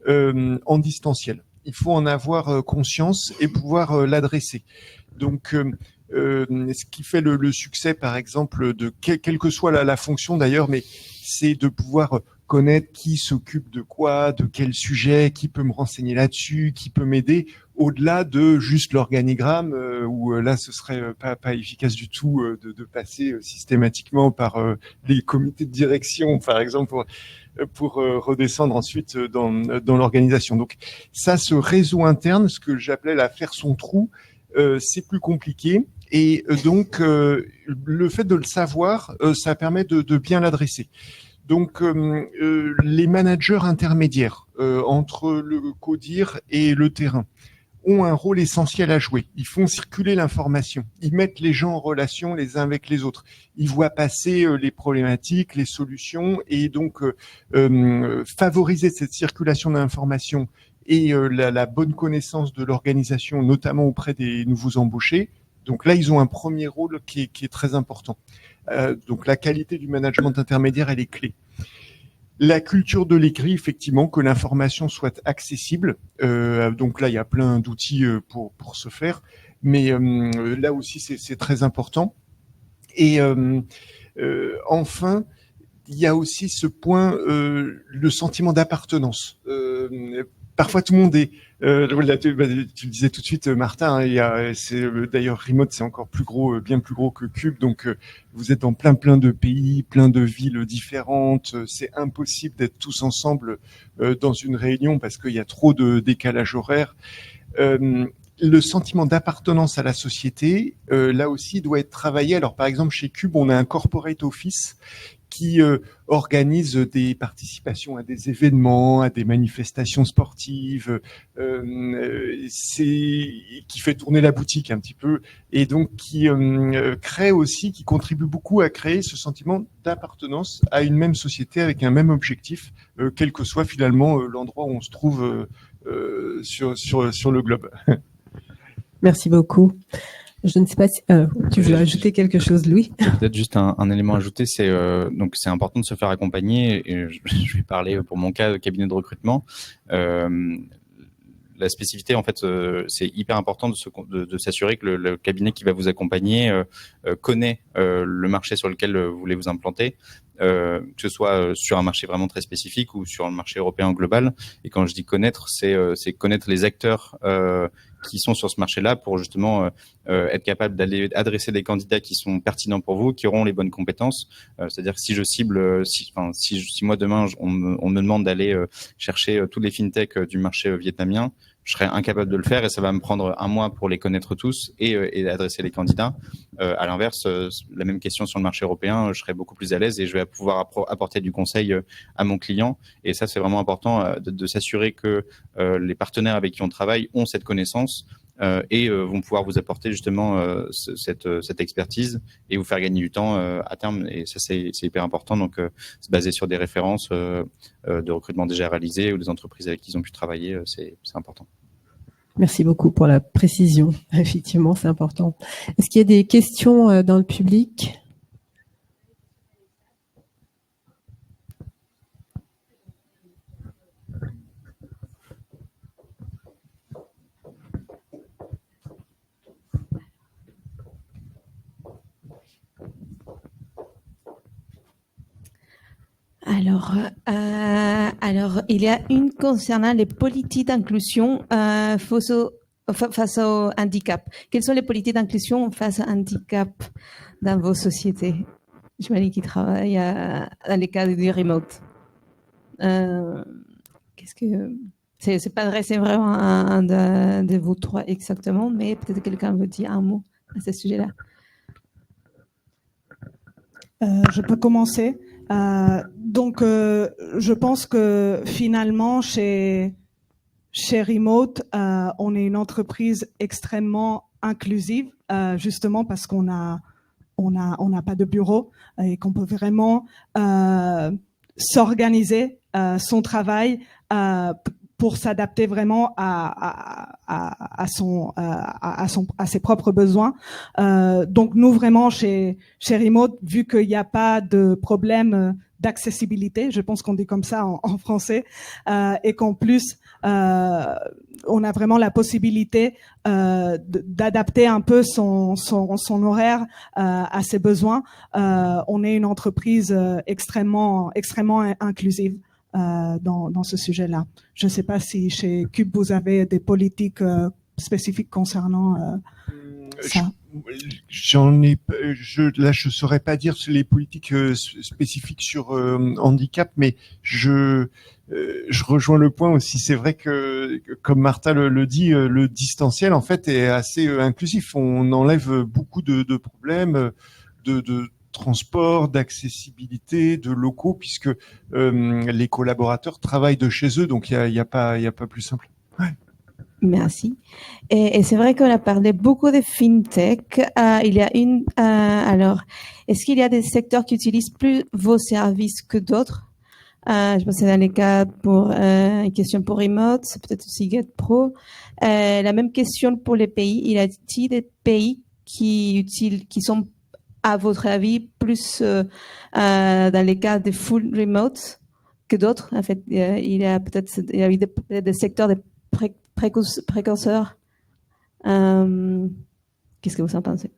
en distanciel. Il faut en avoir conscience et pouvoir l'adresser. Donc, ce qui fait le succès, par exemple, de quelle que soit la fonction d'ailleurs, mais c'est de pouvoir connaître qui s'occupe de quoi, de quel sujet, qui peut me renseigner là-dessus, qui peut m'aider au-delà de juste l'organigramme, où là ce serait pas efficace du tout de passer systématiquement par les comités de direction, par exemple, pour redescendre ensuite dans l'organisation. Donc ça, ce réseau interne, ce que j'appelais la faire son trou, c'est plus compliqué. Et donc, le fait de le savoir, ça permet de bien l'adresser. Donc, les managers intermédiaires entre le CODIR et le terrain ont un rôle essentiel à jouer. Ils font circuler l'information. Ils mettent les gens en relation les uns avec les autres. Ils voient passer les problématiques, les solutions, et donc favoriser cette circulation d'informations et la bonne connaissance de l'organisation, notamment auprès des nouveaux embauchés. Donc là, ils ont un premier rôle qui est très important. Donc la qualité du management intermédiaire, elle est clé. La culture de l'écrit, effectivement, que l'information soit accessible. Donc là, il y a plein d'outils pour ce faire, mais là aussi, c'est très important. Et enfin, il y a aussi ce point, le sentiment d'appartenance. Parfois, tout le monde est. Là, tu le disais tout de suite, Martin. D'ailleurs, Remote, c'est encore plus gros, bien plus gros que Cube. Donc, vous êtes dans plein de pays, plein de villes différentes. C'est impossible d'être tous ensemble dans une réunion parce qu'il y a trop de décalage horaire. Le sentiment d'appartenance à la société, là aussi, doit être travaillé. Alors, par exemple, chez Cube, on a un corporate office qui organise des participations à des événements, à des manifestations sportives, qui fait tourner la boutique un petit peu, et donc qui crée aussi, qui contribue beaucoup à créer ce sentiment d'appartenance à une même société avec un même objectif, quel que soit finalement l'endroit où on se trouve sur le globe. Merci beaucoup. Je ne sais pas si tu veux ajouter quelque chose, Louis. Peut-être juste un élément à ajouter, c'est donc c'est important de se faire accompagner. Et je vais parler pour mon cas de cabinet de recrutement. La spécificité, en fait, c'est hyper important de s'assurer que le cabinet qui va vous accompagner connaît le marché sur lequel vous voulez vous implanter, que ce soit sur un marché vraiment très spécifique ou sur un marché européen global. Et quand je dis connaître, c'est connaître les acteurs qui sont sur ce marché-là pour justement être capable d'aller adresser des candidats qui sont pertinents pour vous, qui auront les bonnes compétences. C'est-à-dire que si je cible, si moi demain on me demande d'aller chercher tous les fintechs du marché vietnamien, je serais incapable de le faire et ça va me prendre un mois pour les connaître tous et adresser les candidats. À l'inverse, la même question sur le marché européen, je serais beaucoup plus à l'aise et je vais pouvoir apporter du conseil à mon client. Et ça, c'est vraiment important de s'assurer que les partenaires avec qui on travaille ont cette connaissance et vont pouvoir vous apporter justement cette expertise et vous faire gagner du temps à terme. Et ça, c'est hyper important. Donc, se baser sur des références de recrutement déjà réalisées ou des entreprises avec qui ils ont pu travailler, c'est important. Merci beaucoup pour la précision. Effectivement, c'est important. Est-ce qu'il y a des questions dans le public ? Alors, il y a une concernant les politiques d'inclusion face au handicap. Quelles sont les politiques d'inclusion face au handicap dans vos sociétés? Je me dis qu'ils travaillent dans les cas du remote. Qu'est-ce que c'est pas adressé vraiment à un de vous trois exactement, mais peut-être quelqu'un veut dire un mot à ce sujet-là. Je peux commencer. Donc, je pense que finalement, chez Remote, on est une entreprise extrêmement inclusive, justement parce qu'on n'a pas de bureau et qu'on peut vraiment s'organiser son travail pour s'adapter vraiment à ses propres besoins. Donc nous vraiment chez Remote, vu qu'il n'y a pas de problème d'accessibilité, je pense qu'on dit comme ça en français, et qu'en plus on a vraiment la possibilité d'adapter un peu son horaire à ses besoins. On est une entreprise extrêmement inclusive. Dans ce sujet-là. Je ne sais pas si chez Cube, vous avez des politiques spécifiques concernant ça. Là, je saurais pas dire sur les politiques spécifiques sur handicap, mais je rejoins le point aussi. C'est vrai que, comme Martha le dit, le distanciel en fait est assez inclusif. On enlève beaucoup de problèmes de transport, d'accessibilité, de locaux, puisque les collaborateurs travaillent de chez eux, donc il y a pas plus simple. Ouais. Merci. Et c'est vrai qu'on a parlé beaucoup de fintech. Il y a alors, est-ce qu'il y a des secteurs qui utilisent plus vos services que d'autres? Je pense que c'est dans les cas pour une question pour Remote, peut-être aussi GetPro. La même question pour les pays. Il y a-t-il des pays qui sont, à votre avis, plus dans les cas de full remote que d'autres? En fait, il y a eu des secteurs de précurseurs. Qu'est-ce que vous en pensez?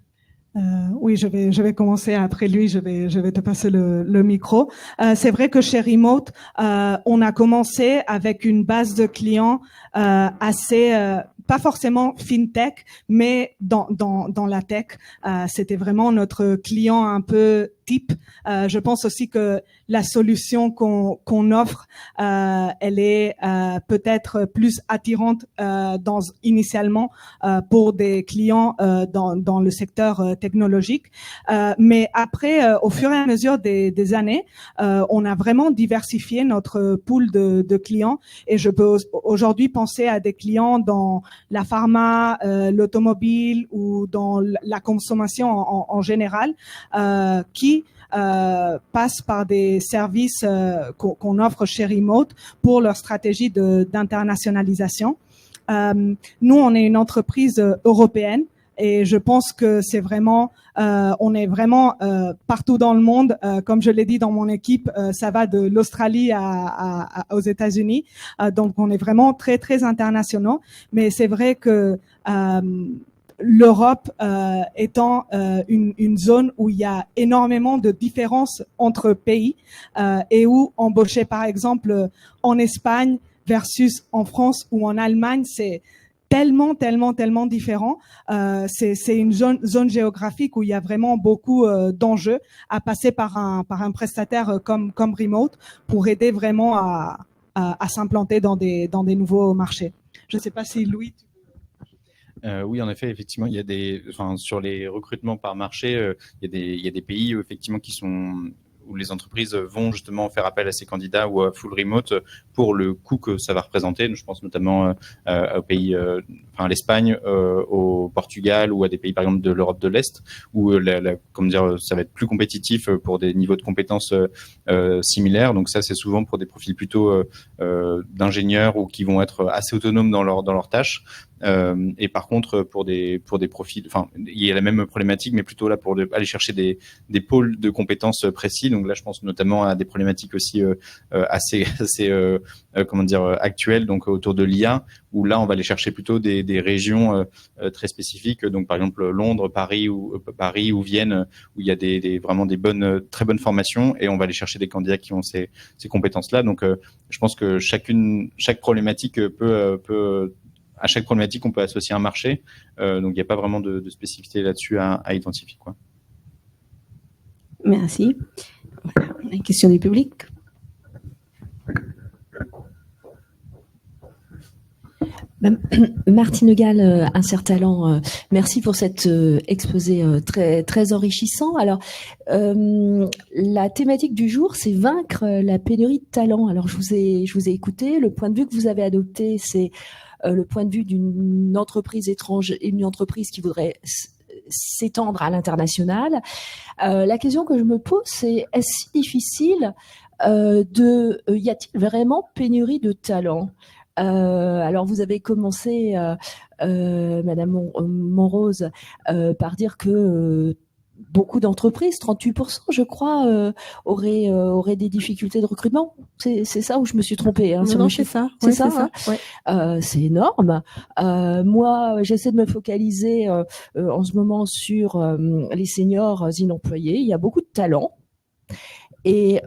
Oui, je vais commencer. Après lui, je vais te passer le micro. C'est vrai que chez Remote, on a commencé avec une base de clients assez pas forcément fintech, mais dans la tech. C'était vraiment notre client un peu type. Je pense aussi que la solution qu'on offre, elle est peut-être plus attirante initialement pour des clients dans le secteur technologique. Mais après, au fur et à mesure des années, on a vraiment diversifié notre pool de clients, et je peux aujourd'hui penser à des clients dans la pharma, l'automobile ou dans la consommation en général, qui passent par des services qu'on offre chez Remote pour leur stratégie d'internationalisation. Nous, on est une entreprise européenne, et je pense que c'est vraiment, on est vraiment partout dans le monde. Comme je l'ai dit dans mon équipe, ça va de l'Australie aux États-Unis. Donc, on est vraiment très, très internationaux. Mais c'est vrai que l'Europe étant une zone où il y a énormément de différences entre pays et où embaucher, par exemple, en Espagne versus en France ou en Allemagne, c'est tellement différent. C'est une zone géographique où il y a vraiment beaucoup d'enjeux à passer par un prestataire comme Remote pour aider vraiment à s'implanter dans des nouveaux marchés. Je ne sais pas si Louis... Oui, en effet, effectivement, il y a sur les recrutements par marché, il y a des pays effectivement où les entreprises vont justement faire appel à ces candidats ou à full remote pour le coût que ça va représenter. Je pense notamment aux pays, à l'Espagne, au Portugal ou à des pays par exemple de l'Europe de l'Est où ça va être plus compétitif pour des niveaux de compétences similaires. Donc ça, c'est souvent pour des profils plutôt d'ingénieurs ou qui vont être assez autonomes dans leurs tâches. Et par contre, pour des profils, il y a la même problématique, mais plutôt là pour aller chercher des pôles de compétences précis. Donc là, je pense notamment à des problématiques aussi assez actuelles, donc autour de l'IA, où là, on va aller chercher plutôt des régions très spécifiques. Donc par exemple Londres, Paris ou Vienne, où il y a vraiment des très bonnes formations, et on va aller chercher des candidats qui ont ces compétences-là. Donc je pense que chaque problématique à chaque problématique, on peut associer un marché. Donc, il n'y a pas vraiment de spécificité là-dessus à identifier, quoi. Merci. Voilà, une question du public. Martine Gall, Insert Talent, merci pour cet exposé très, très enrichissant. Alors, la thématique du jour, c'est vaincre la pénurie de talent. Alors, je vous ai écouté. Le point de vue que vous avez adopté, c'est le point de vue d'une entreprise étrangère, une entreprise qui voudrait s'étendre à l'international. La question que je me pose, c'est est-ce si difficile y a-t-il vraiment pénurie de talent? Alors, vous avez commencé, Madame Monrose, par dire que beaucoup d'entreprises, 38%, je crois, auraient des difficultés de recrutement. C'est ça ou je me suis trompée sur le chiffre? C'est ça. ça. Ouais. C'est énorme. Moi, j'essaie de me focaliser en ce moment sur les seniors inemployés. Il y a beaucoup de talent. Et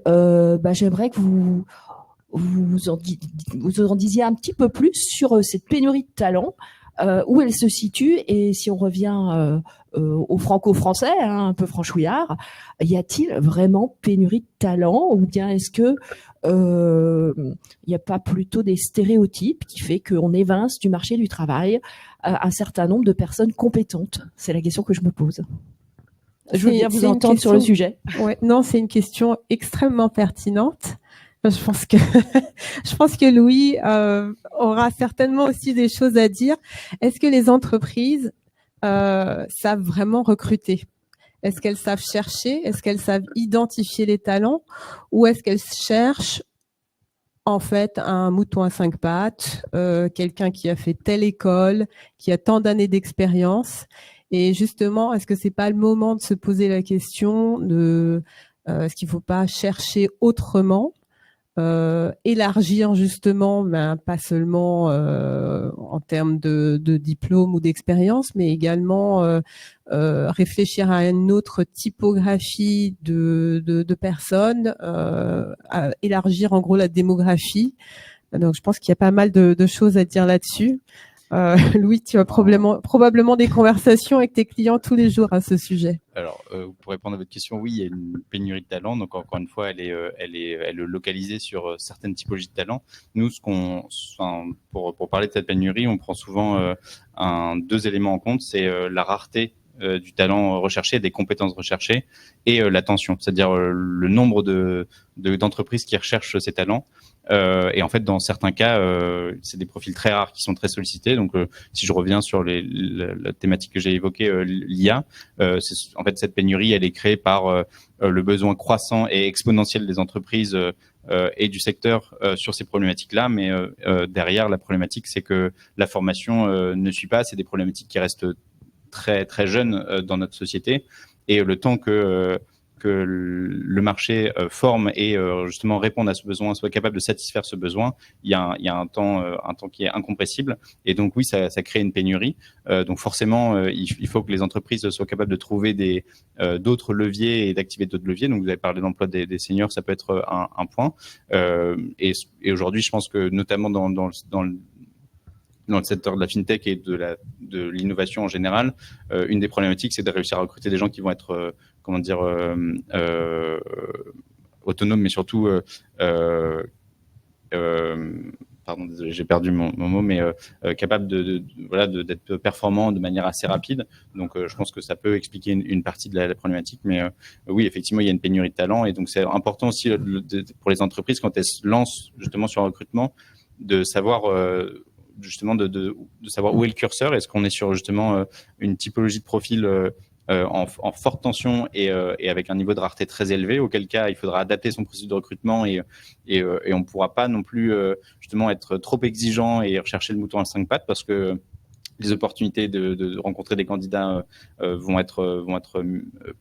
j'aimerais que vous en disiez un petit peu plus sur cette pénurie de talent. où elle se situe, et si on revient au franco-français, un peu franchouillard, y a-t-il vraiment pénurie de talent, ou bien est-ce que il n'y a pas plutôt des stéréotypes qui fait qu'on évince du marché du travail un certain nombre de personnes compétentes? C'est la question que je me pose. Je veux bien vous entendre sur le sujet. Ouais, non, c'est une question extrêmement pertinente. Je pense que Louis aura certainement aussi des choses à dire. Est-ce que les entreprises savent vraiment recruter? Est-ce qu'elles savent chercher? Est-ce qu'elles savent identifier les talents? Ou est-ce qu'elles cherchent en fait un mouton à 5 pattes, quelqu'un qui a fait telle école, qui a tant d'années d'expérience? Et justement, est-ce que c'est pas le moment de se poser la question de est-ce qu'il faut pas chercher autrement, élargir justement, pas seulement en termes de diplôme ou d'expérience, mais également réfléchir à une autre typographie de personnes, élargir en gros la démographie. Donc je pense qu'il y a pas mal de choses à dire là-dessus. Louis, tu as probablement des conversations avec tes clients tous les jours à ce sujet. Alors, pour répondre à votre question, oui, il y a une pénurie de talent. Donc, encore une fois, elle est localisée sur certaines typologies de talent. Nous, pour parler de cette pénurie, on prend souvent deux éléments en compte. C'est la rareté du talent recherché, des compétences recherchées, et l'attention, c'est-à-dire le nombre d'entreprises qui recherchent ces talents. Et en fait, dans certains cas, c'est des profils très rares qui sont très sollicités. Donc, si je reviens sur la thématique que j'ai évoquée, l'IA, en fait, cette pénurie, elle est créée par le besoin croissant et exponentiel des entreprises et du secteur sur ces problématiques-là. Mais derrière, la problématique, c'est que la formation ne suit pas. C'est des problématiques qui restent très très jeunes dans notre société. Et le temps que le marché forme et justement réponde à ce besoin, soit capable de satisfaire ce besoin, il y a un temps qui est incompressible. Et donc oui, ça crée une pénurie. Donc forcément, il faut que les entreprises soient capables de trouver d'autres leviers et d'activer d'autres leviers. Donc vous avez parlé d'emploi des seniors, ça peut être un point. Et aujourd'hui, je pense que notamment dans le secteur de la fintech et de l'innovation en général, une des problématiques, c'est de réussir à recruter des gens qui vont être autonomes, mais surtout pardon, désolé, j'ai perdu mon mot, mais capable d'être performant de manière assez rapide. Donc, je pense que ça peut expliquer une partie de la problématique. Mais oui, effectivement, il y a une pénurie de talent, et donc c'est important aussi pour les entreprises, quand elles se lancent justement sur le recrutement, de savoir justement de savoir où est le curseur. Est-ce qu'on est sur justement une typologie de profil en forte tension et avec un niveau de rareté très élevé, auquel cas il faudra adapter son processus de recrutement et on ne pourra pas non plus justement être trop exigeant et rechercher le mouton à 5 pattes, parce que les opportunités de rencontrer des candidats vont être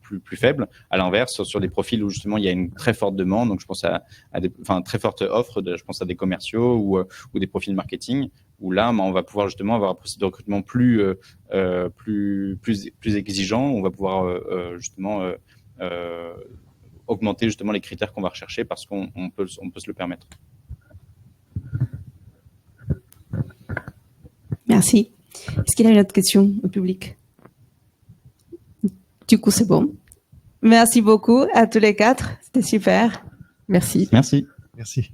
plus faibles. À l'inverse, sur des profils où justement il y a une très forte demande, donc je pense à très forte offre, je pense à des commerciaux ou des profils marketing, où là, on va pouvoir justement avoir un processus de recrutement plus exigeant. On va pouvoir justement augmenter justement les critères qu'on va rechercher, parce qu'on peut se le permettre. Merci. Est-ce qu'il y a une autre question au public? Du coup, c'est bon. Merci beaucoup à tous les quatre. C'était super. Merci. Merci. Merci.